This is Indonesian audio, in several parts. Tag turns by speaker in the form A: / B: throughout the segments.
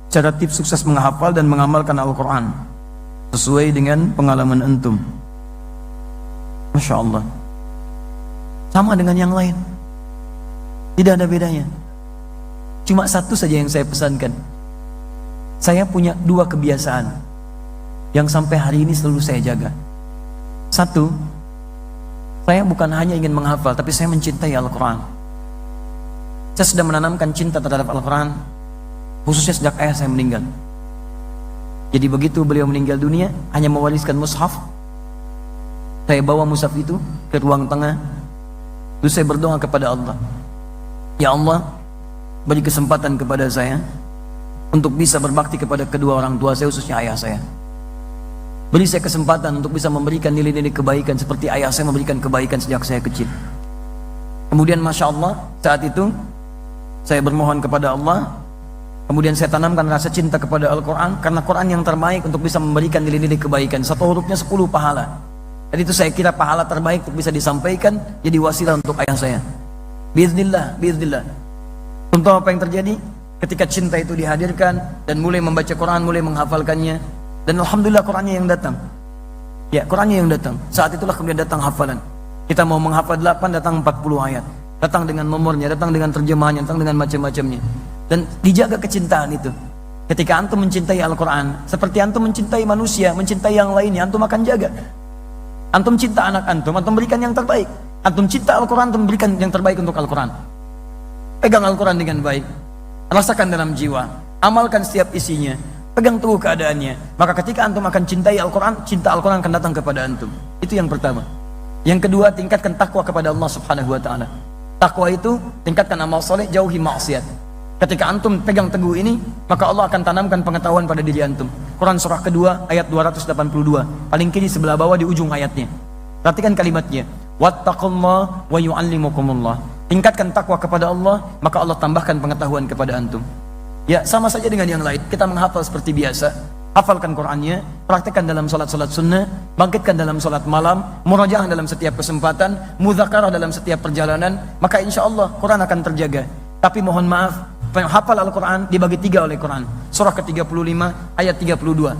A: cara tips sukses menghafal dan mengamalkan Al-Quran sesuai dengan pengalaman antum. Masya Allah, sama dengan yang lain, tidak ada bedanya. Cuma satu saja yang saya pesankan. Saya punya dua kebiasaan yang sampai hari ini selalu saya jaga. Satu, saya bukan hanya ingin menghafal, tapi saya mencintai Al-Quran. Saya sudah menanamkan cinta terhadap Al-Quran, khususnya sejak ayah saya meninggal. Jadi begitu beliau meninggal dunia, hanya mewariskan mushaf. Saya bawa mushaf itu ke ruang tengah, lalu saya berdoa kepada Allah, ya Allah, beri kesempatan kepada saya untuk bisa berbakti kepada kedua orang tua saya, khususnya ayah saya. Beri saya kesempatan untuk bisa memberikan nilai-nilai kebaikan seperti ayah saya memberikan kebaikan sejak saya kecil. Kemudian Masya Allah, saat itu saya bermohon kepada Allah, kemudian saya tanamkan rasa cinta kepada Al-Quran, karena Quran yang terbaik untuk bisa memberikan nilai-nilai kebaikan. Satu hurufnya 10 pahala. Jadi itu saya kira pahala terbaik untuk bisa disampaikan, jadi wasilah untuk ayah saya. Biiznillah, biiznillah. Contoh apa yang terjadi? Ketika cinta itu dihadirkan dan mulai membaca Quran, mulai menghafalkannya, dan alhamdulillah Qurannya yang datang. Ya, Qurannya yang datang. Saat itulah kemudian datang hafalan. Kita mau menghafal 8, datang 40 ayat. Datang dengan nomornya, datang dengan terjemahannya, datang dengan macam-macamnya. Dan dijaga kecintaan itu. Ketika antum mencintai Al-Quran, seperti antum mencintai manusia, mencintai yang lainnya, antum akan jaga. Antum cinta anak antum berikan yang terbaik. Antum cinta Al-Quran, antum berikan yang terbaik untuk Al-Quran. Pegang Al-Quran dengan baik, rasakan dalam jiwa, amalkan setiap isinya, pegang teguh keadaannya. Maka ketika antum akan cintai Al-Quran, cinta Al-Quran akan datang kepada antum. Itu yang pertama. Yang kedua, tingkatkan takwa kepada Allah Subhanahu wa ta'ala. Takwa itu tingkatkan amal soleh, jauhi maksiat. Ketika antum pegang teguh ini, maka Allah akan tanamkan pengetahuan pada diri antum. Quran surah kedua ayat 282, paling kiri sebelah bawah di ujung ayatnya. Perhatikan kalimatnya, wattaqullaha wa yu'allimukumullah. Tingkatkan takwa kepada Allah, maka Allah tambahkan pengetahuan kepada antum. Ya, sama saja dengan yang lain. Kita menghafal seperti biasa, hafalkan Qurannya, praktekkan dalam salat-salat sunnah, bangkitkan dalam salat malam, murajaah dalam setiap kesempatan, mudzakarah dalam setiap perjalanan, maka insya Allah Quran akan terjaga. Tapi mohon maaf, hafal Al-Quran dibagi 3 oleh Quran. Surah ke-35 ayat 32,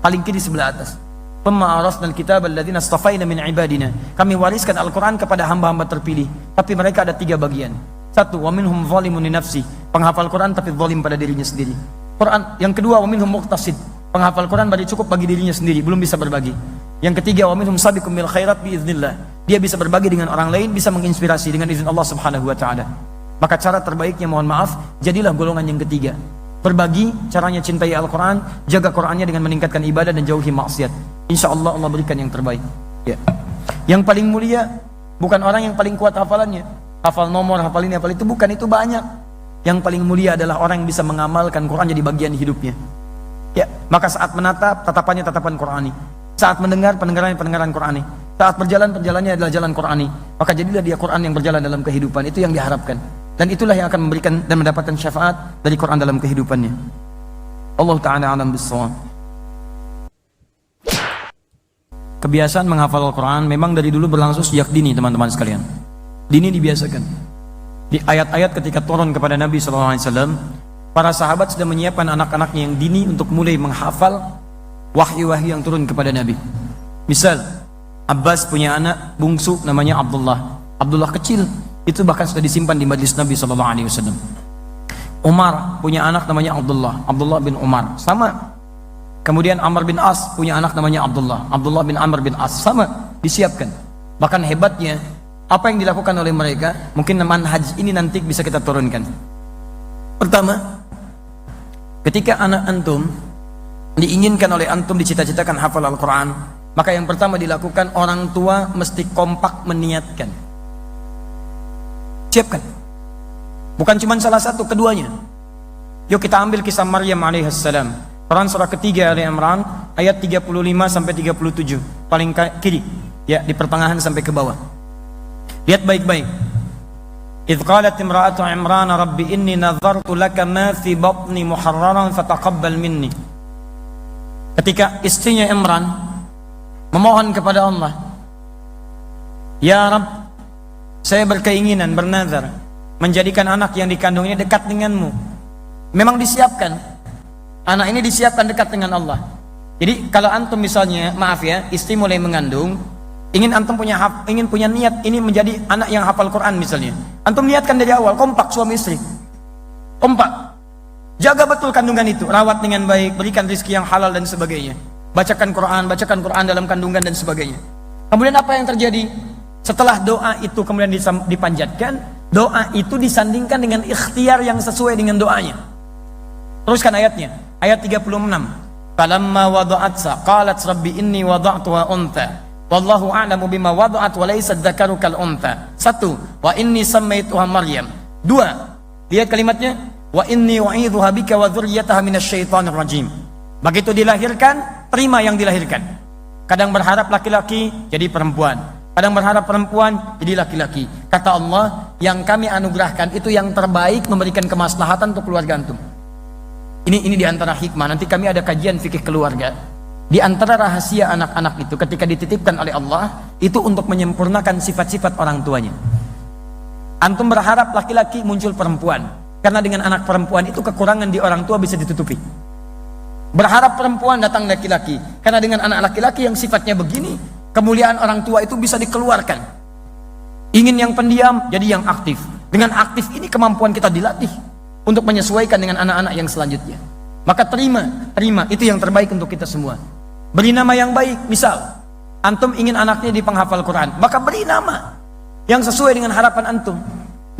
A: paling kiri sebelah atas. Thumma arasnal kitaba alladzina astafaina min ibadina. Kami wariskan Al-Quran kepada hamba-hamba terpilih, tapi mereka ada 3 bagian. 1, wa minhum zalimun li nafsi, penghafal Quran tapi zalim pada dirinya sendiri. Quran. Yang kedua, wa minhum muqtasid, penghafal Quran bagi cukup bagi dirinya sendiri, belum bisa berbagi. Yang ketiga, wa minhum sabiqum bil khairat biiznillah, dia bisa berbagi dengan orang lain, bisa menginspirasi dengan izin Allah Subhanahu wa ta'ala. Maka cara terbaiknya, mohon maaf, jadilah golongan yang ketiga. Berbagi, caranya cintai Al-Quran, jaga Qurannya dengan meningkatkan ibadah dan jauhi maksiat. Insya Allah Allah berikan yang terbaik. Ya. Yang paling mulia bukan orang yang paling kuat hafalannya, hafal nomor, hafal ini, hafal itu, bukan, itu banyak. Yang paling mulia adalah orang yang bisa mengamalkan Quran jadi bagian hidupnya. Ya, maka saat menatap, tatapannya tatapan Qurani. Saat mendengar, pendengarannya pendengaran Qurani. Saat berjalan, perjalanannya adalah jalan Qurani. Maka jadilah dia Quran yang berjalan dalam kehidupan. Itu yang diharapkan. Dan itulah yang akan memberikan dan mendapatkan syafaat dari Quran dalam kehidupannya. Allah Ta'ala alam bissawab. Kebiasaan menghafal Al-Quran memang dari dulu berlangsung sejak dini, teman-teman sekalian. Dini dibiasakan. Di ayat-ayat ketika turun kepada Nabi SAW, para sahabat sudah menyiapkan anak-anaknya yang dini untuk mulai menghafal wahyu-wahyu yang turun kepada Nabi. Misal, Abbas punya anak bungsu namanya Abdullah. Abdullah kecil, itu bahkan sudah disimpan di majlis Nabi SAW. Umar punya anak namanya Abdullah, Abdullah bin Umar, sama. Kemudian Amr bin As punya anak namanya Abdullah, Abdullah bin Amr bin As, sama, disiapkan. Bahkan hebatnya, apa yang dilakukan oleh mereka, mungkin manhaj ini nanti bisa kita turunkan. Pertama, ketika anak antum diinginkan oleh antum, dicita-citakan hafal Al-Quran, maka yang pertama dilakukan, orang tua mesti kompak meniatkan. Siapkan. Bukan cuma salah satu, keduanya. Yuk kita ambil kisah Maryam alaihissalam. Quran surah ketiga Ali Imran ayat 35 sampai 37, paling kiri, ya, di pertengahan sampai ke bawah. Lihat baik-baik. Idz qalat imra'atu Imran rabbi inni nadhartu laka ma fi batni muharraran fataqabbal minni. Ketika istrinya Imran memohon kepada Allah, ya Rabb, saya berkeinginan, bernazar menjadikan anak yang dikandungnya dekat denganmu. Memang disiapkan, Anak ini disiapkan dekat dengan Allah. Jadi kalau antum misalnya, maaf ya, istri mulai mengandung, ingin antum ingin punya niat ini menjadi anak yang hafal Quran misalnya. Antum niatkan dari awal, kompak suami istri. Kompak. Jaga betul kandungan itu, rawat dengan baik, berikan rezeki yang halal dan sebagainya. Bacakan Quran dalam kandungan dan sebagainya. Kemudian apa yang terjadi? Setelah doa itu kemudian dipanjatkan, doa itu disandingkan dengan ikhtiar yang sesuai dengan doanya. Teruskan ayatnya, ayat 36. Falamma wada'atsa qalat rabbi inni wada'tuha untha wallahu a'lamu bima wada'at wa laysa dzakaru kal untha. 1. Wa inni sammaituha Maryam. 2. Lihat kalimatnya, wa inni u'idzuha bika wa dzurriyyataha minasyaitonir rajim. Begitu dilahirkan, terima yang dilahirkan. Kadang berharap laki-laki jadi perempuan, kadang berharap perempuan jadi laki-laki. Kata Allah, yang kami anugerahkan itu yang terbaik, memberikan kemaslahatan untuk keluarga antum. Ini di antara hikmah. Nanti kami ada kajian fikih keluarga. Di antara rahasia anak-anak itu ketika dititipkan oleh Allah, itu untuk menyempurnakan sifat-sifat orang tuanya. Antum berharap laki-laki, muncul perempuan, karena dengan anak perempuan itu kekurangan di orang tua bisa ditutupi. Berharap perempuan, datang laki-laki, karena dengan anak laki-laki yang sifatnya begini, kemuliaan orang tua itu bisa dikeluarkan. Ingin yang pendiam, jadi yang aktif. Dengan aktif ini kemampuan kita dilatih untuk menyesuaikan dengan anak-anak yang selanjutnya. Maka terima, itu yang terbaik untuk kita semua. Beri nama yang baik. Misal antum ingin anaknya di penghafal Quran, maka beri nama yang sesuai dengan harapan antum.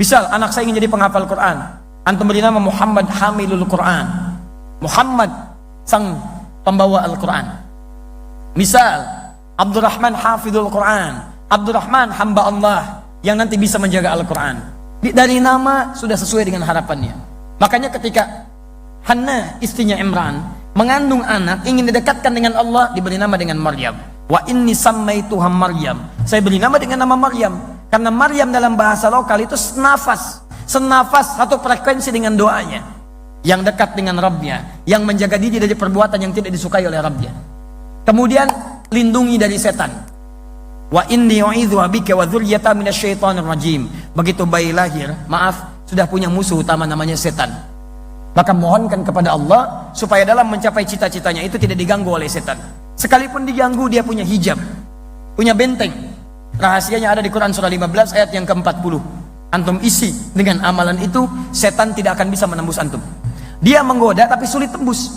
A: Misal anak saya ingin jadi penghafal Quran, antum beri nama Muhammad Hamilul Quran, Muhammad sang pembawa Al-Quran. Misal Abdurrahman Hafidul Quran, Abdurrahman hamba Allah yang nanti bisa menjaga Al-Quran. Dari nama sudah sesuai dengan harapannya. Makanya ketika Hannah istrinya Imran mengandung anak, ingin didekatkan dengan Allah, diberi nama dengan Maryam. Wa inni sammaituha Maryam. Saya beri nama dengan nama Maryam karena Maryam dalam bahasa lokal itu senafas satu frekuensi dengan doanya, yang dekat dengan Rabbnya, yang menjaga diri dari perbuatan yang tidak disukai oleh Rabbnya. Kemudian lindungi dari setan. Wa inni u'idzuha bika wa dzurriyyataha minasyaitonir rajim. Begitu bayi lahir, maaf, sudah punya musuh utama namanya setan. Maka mohonkan kepada Allah supaya dalam mencapai cita-citanya itu tidak diganggu oleh setan. Sekalipun diganggu, dia punya hijab, punya benteng. Rahasianya ada di Quran surah 15 ayat yang ke-40. Antum isi dengan amalan itu, setan tidak akan bisa menembus antum. Dia menggoda tapi sulit tembus.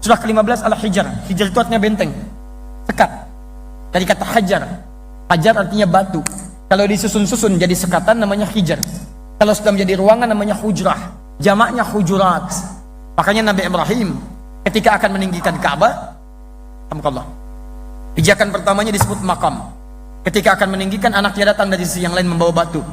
A: Surah ke-15 Al-Hijr. Hijr itu artinya benteng, sekat. Dari kata hajar. Hajar artinya batu. Kalau disusun-susun jadi sekatan namanya hijr. Kalau sudah menjadi ruangan namanya hujrah. Jamaknya hujurat. Makanya Nabi Ibrahim ketika akan meninggikan Ka'bah, alhamdulillah, pijakan pertamanya disebut makam. Ketika akan meninggikan, anaknya datang dari sisi yang lain membawa batu.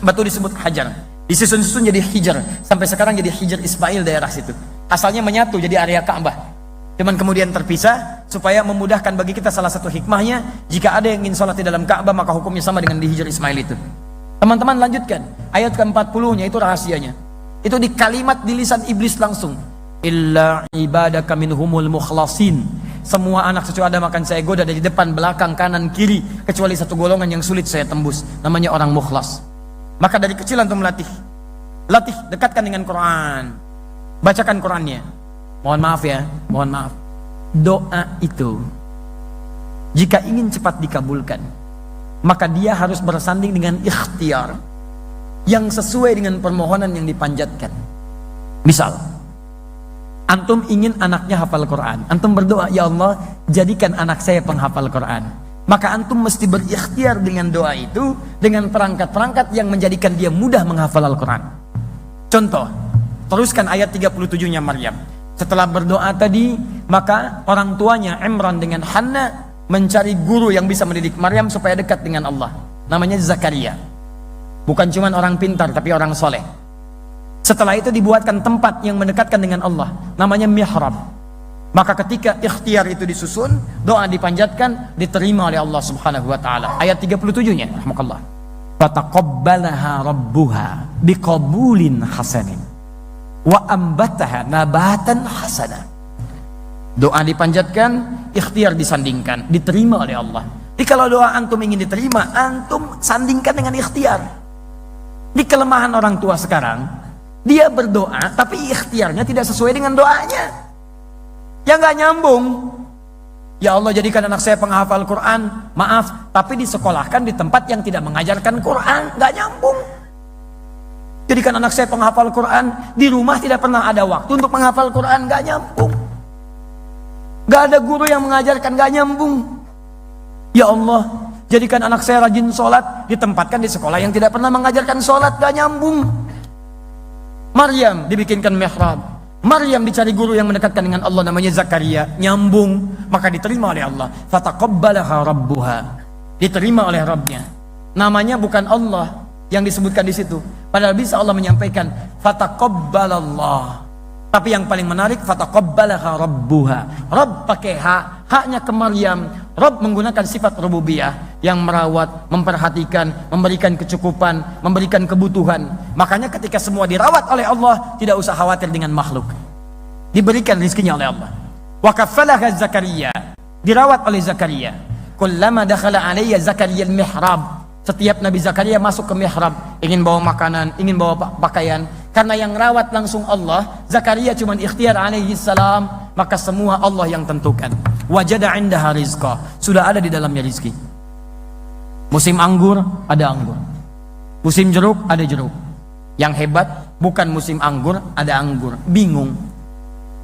A: Batu disebut hajar. Disusun-susun jadi hijr. Sampai sekarang jadi hijr Ismail daerah situ. Asalnya menyatu jadi area Ka'bah. Cuman kemudian terpisah supaya memudahkan bagi kita. Salah satu hikmahnya, jika ada yang ingin sholat di dalam Ka'bah maka hukumnya sama dengan di hijr Ismail itu. Teman-teman lanjutkan ayat ke-40-nya, itu rahasianya. Itu di kalimat di lisan iblis langsung. Illa ibadaka minhumul mukhlasin. Semua anak cucu Adam akan saya goda dari depan, belakang, kanan, kiri, kecuali satu golongan yang sulit saya tembus, namanya orang mukhlas. Maka dari kecil antum latih, dekatkan dengan Quran, bacakan Qurannya. Mohon maaf ya, mohon maaf. Doa itu jika ingin cepat dikabulkan, maka dia harus bersanding dengan ikhtiar yang sesuai dengan permohonan yang dipanjatkan. Misal antum ingin anaknya hafal Quran, antum berdoa, ya Allah jadikan anak saya penghafal Quran. Maka antum mesti berikhtiar dengan doa itu, dengan perangkat-perangkat yang menjadikan dia mudah menghafal Al-Quran. Contoh, teruskan ayat 37-nya Maryam. Setelah berdoa tadi, maka orang tuanya Imran dengan Hannah mencari guru yang bisa mendidik Maryam supaya dekat dengan Allah. Namanya Zakaria. Bukan cuma orang pintar, tapi orang soleh. Setelah itu dibuatkan tempat yang mendekatkan dengan Allah, namanya mihrab. Maka ketika ikhtiar itu disusun, doa dipanjatkan, diterima oleh Allah Subhanahu wa taala. Ayat 37-nya, rahmatullah. Fataqabbalaha rabbuha biqabulin hasanin wa ambataha nabatan hasana. Doa dipanjatkan, ikhtiar disandingkan, diterima oleh Allah. Jadi kalau doa antum ingin diterima, antum sandingkan dengan ikhtiar. Di kelemahan orang tua sekarang, Dia berdoa, tapi ikhtiarnya tidak sesuai dengan doanya. Ya nggak nyambung. Ya Allah, jadikan anak saya penghafal Quran. Maaf, tapi disekolahkan di tempat yang tidak mengajarkan Quran. Nggak nyambung. Jadikan anak saya penghafal Quran, di rumah tidak pernah ada waktu untuk menghafal Quran. Nggak nyambung. Nggak ada guru yang mengajarkan. Nggak nyambung. Ya Allah, jadikan anak saya rajin sholat, ditempatkan di sekolah yang tidak pernah mengajarkan sholat. Nggak nyambung. Maryam dibikinkan mihrab. Maryam dicari guru yang mendekatkan dengan Allah, namanya Zakaria. Nyambung, maka diterima oleh Allah. Fataqabbalaha rabbuha. Diterima oleh Rabbnya. Namanya bukan Allah yang disebutkan di situ. Padahal bisa Allah menyampaikan fataqabbalallah. Tapi yang paling menarik fataqabbalaha rabbuha. Rabb pakai haknya ke Maryam. Rabb menggunakan sifat rububiyah yang merawat, memperhatikan, memberikan kecukupan, memberikan kebutuhan. Makanya ketika semua dirawat oleh Allah, tidak usah khawatir dengan makhluk. Diberikan rizkinya oleh Allah. Wa kaffalaha Zakaria. Dirawat oleh Zakaria. Kullama dakhala alayya Zakaria al-mihrab. Setiap Nabi Zakaria masuk ke mihrab, ingin bawa makanan, ingin bawa pakaian. Karena yang rawat langsung Allah, Zakaria cuma ikhtiar alaihi salam, maka semua Allah yang tentukan. Wajada indaha rizqa. Sudah ada di dalamnya rizki. Musim anggur, ada anggur. Musim jeruk, ada jeruk. Yang hebat, bukan musim anggur, ada anggur. Bingung.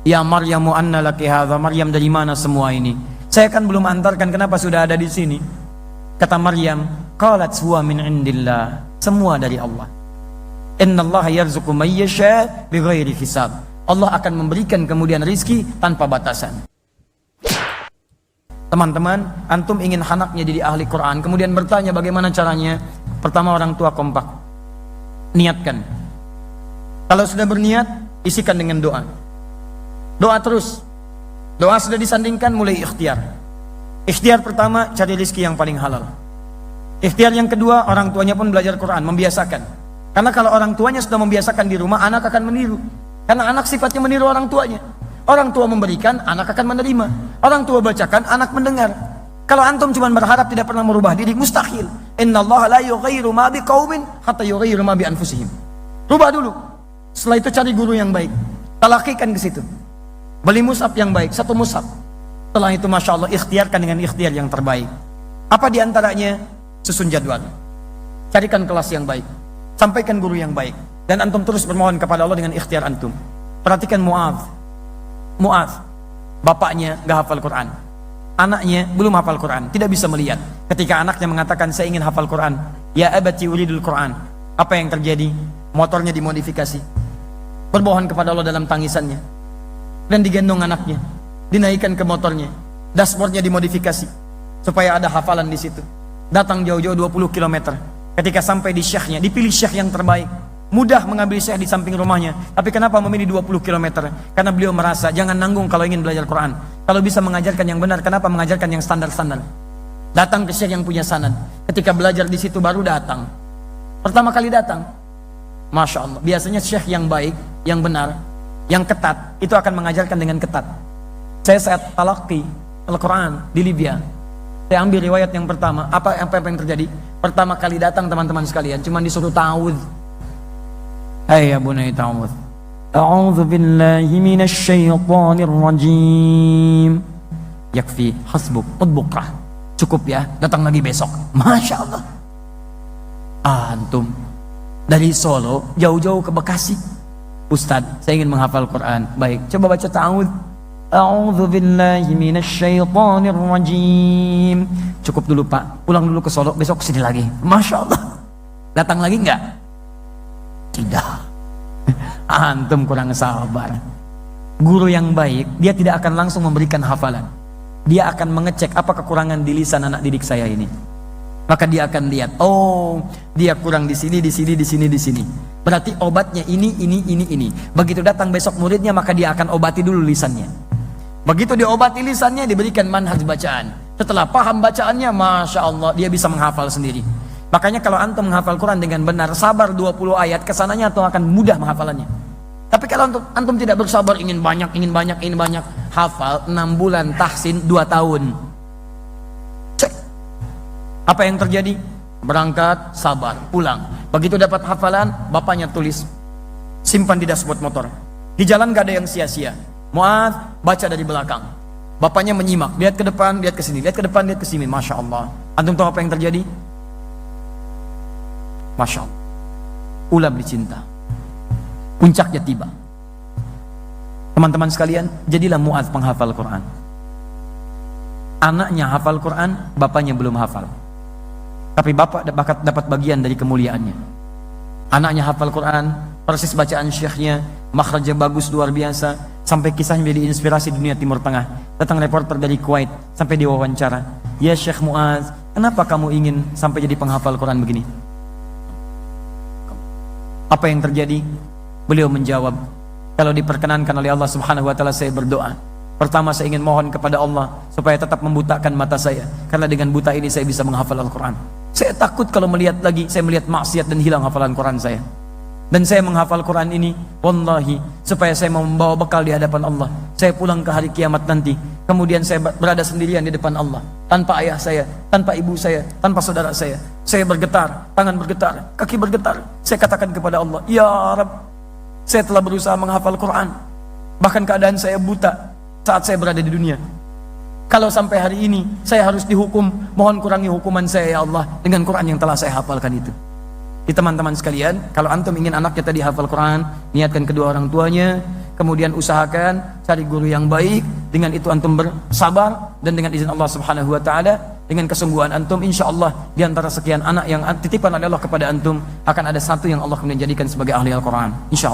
A: Ya Maryamu anna laki hadha. Maryam, dari mana semua ini? Saya kan belum antarkan, kenapa sudah ada di sini? Kata Maryam, qalat huwa min indillah. Semua dari Allah. Innallaha yarzuqu may yasha bighairi hisab. Allah akan memberikan kemudian rizki tanpa batasan. Teman-teman, antum ingin anaknya jadi ahli Quran, kemudian bertanya bagaimana caranya? Pertama, orang tua kompak. Niatkan. Kalau sudah berniat, isikan dengan doa. Doa terus. Doa sudah disandingkan, mulai ikhtiar. Ikhtiar pertama, cari rizki yang paling halal. Ikhtiar yang kedua, orang tuanya pun belajar Quran, membiasakan. Karena kalau orang tuanya sudah membiasakan di rumah, anak akan meniru. Karena anak sifatnya meniru orang tuanya. Orang tua memberikan, anak akan menerima. Orang tua bacakan, anak mendengar. Kalau antum cuma berharap tidak pernah merubah diri, mustahil. Innallaha la yughayyiru ma biqaumin hatta yughayyiru ma bi anfusihim. Rubah dulu. Setelah itu cari guru yang baik. Talakikan ke situ. Beli mushaf yang baik, satu mushaf. Setelah itu Masya Allah, ikhtiarkan dengan ikhtiar yang terbaik. Apa diantaranya? Susun jadwal. Carikan kelas yang baik. Sampaikan guru yang baik. Dan antum terus bermohon kepada Allah dengan ikhtiar antum. Perhatikan Mu'adz, bapaknya gak hafal Quran. Anaknya belum hafal Quran, tidak bisa melihat. Ketika anaknya mengatakan, saya ingin hafal Quran. Ya abati uridul Quran. Apa yang terjadi? Motornya dimodifikasi. Bermohon kepada Allah dalam tangisannya. Dan digendong anaknya. Dinaikkan ke motornya. Dashboardnya dimodifikasi. Supaya ada hafalan di situ. Datang jauh-jauh 20 km. Ketika sampai di syekhnya, dipilih syekh yang terbaik. Mudah mengambil syekh di samping rumahnya. Tapi kenapa memilih 20 km? Karena beliau merasa, jangan nanggung kalau ingin belajar Quran. Kalau bisa mengajarkan yang benar, kenapa mengajarkan yang standar-standar? Datang ke syekh yang punya sanad. Ketika belajar di situ baru datang. Pertama kali datang. Masya Allah. Biasanya syekh yang baik, yang benar, yang ketat, itu akan mengajarkan dengan ketat. Saya saat talaqi Al-Quran di Libya. Saya ambil riwayat yang pertama. Apa yang terjadi? Pertama kali datang teman-teman sekalian, cuma disuruh ta'awudz. Hai ya bunai ta'awudz. A'udzu billahi minasy syaithanir rajim. Yakfi hasbuk udbukrah. Cukup ya, datang lagi besok. Masya Allah. Antum dari Solo jauh-jauh ke Bekasi. Ustadz, saya ingin menghafal Quran. Baik, coba baca ta'awudz. A'udzu billahi minasy syaithanir rajim. Cukup dulu Pak, pulang dulu ke Solo, besok kesini lagi. Masya Allah. Datang lagi enggak? Tidak. Antum kurang sabar. Guru yang baik, dia tidak akan langsung memberikan hafalan. Dia akan mengecek apa kekurangan di lisan anak didik saya ini. Maka dia akan lihat, oh dia kurang di sini, di sini, di sini, di sini. Berarti obatnya ini. Begitu datang besok muridnya, maka dia akan obati dulu lisannya. Begitu diobati lisannya, diberikan manhaj bacaan. Setelah paham bacaannya, Masya Allah, dia bisa menghafal sendiri. Makanya kalau antum menghafal Quran dengan benar, sabar 20 ayat, kesananya atau akan mudah menghafalannya. Tapi kalau antum tidak bersabar, ingin banyak, hafal 6 bulan, tahsin 2 tahun. Cek. Apa yang terjadi? Berangkat, sabar, pulang. Begitu dapat hafalan, bapaknya tulis. simpan di dashboard motor. Di jalan gak ada yang sia-sia. Mu'adz baca dari belakang. Bapaknya menyimak, lihat ke depan, lihat ke sini, lihat ke depan, lihat ke sini. Masya Allah. Antum tahu apa yang terjadi? Masya Allah. Ulah bercinta. Puncaknya tiba. Teman-teman sekalian, jadilah Mu'adz penghafal Quran. Anaknya hafal Quran, bapaknya belum hafal. Tapi bapak dapat bagian dari kemuliaannya. Anaknya hafal Quran, persis bacaan syekhnya, makhrajnya bagus luar biasa, sampai kisahnya menjadi inspirasi dunia Timur Tengah. Datang reporter dari Kuwait, sampai diwawancara, "Ya Syekh Mu'adz, kenapa kamu ingin sampai jadi penghafal Quran begini?" Apa yang terjadi? Beliau menjawab, "Kalau diperkenankan oleh Allah Subhanahu wa taala, saya berdoa. Pertama, saya ingin mohon kepada Allah supaya tetap membutakan mata saya, karena dengan buta ini saya bisa menghafal Al-Quran. Saya takut kalau melihat lagi, saya melihat maksiat dan hilang hafalan Quran saya. Dan saya menghafal Quran ini, wallahi, supaya saya mau membawa bekal di hadapan Allah. Saya pulang ke hari kiamat nanti, kemudian saya berada sendirian di depan Allah, tanpa ayah saya, tanpa ibu saya, tanpa saudara saya. Saya bergetar, tangan bergetar, kaki bergetar. Saya katakan kepada Allah, ya Rabb, saya telah berusaha menghafal Quran, bahkan keadaan saya buta saat saya berada di dunia. Kalau sampai hari ini saya harus dihukum, mohon kurangi hukuman saya ya Allah dengan Quran yang telah saya hafalkan itu." Di teman-teman sekalian, kalau antum ingin anaknya tadi hafal Quran, niatkan kedua orang tuanya, kemudian usahakan cari guru yang baik. Dengan itu antum bersabar, dan dengan izin Allah Subhanahu wa taala, dengan kesungguhan antum, insyaallah di antara sekian anak yang titipan oleh Allah kepada antum, akan ada satu yang Allah kemudian jadikan sebagai ahli Al-Quran, insyaallah.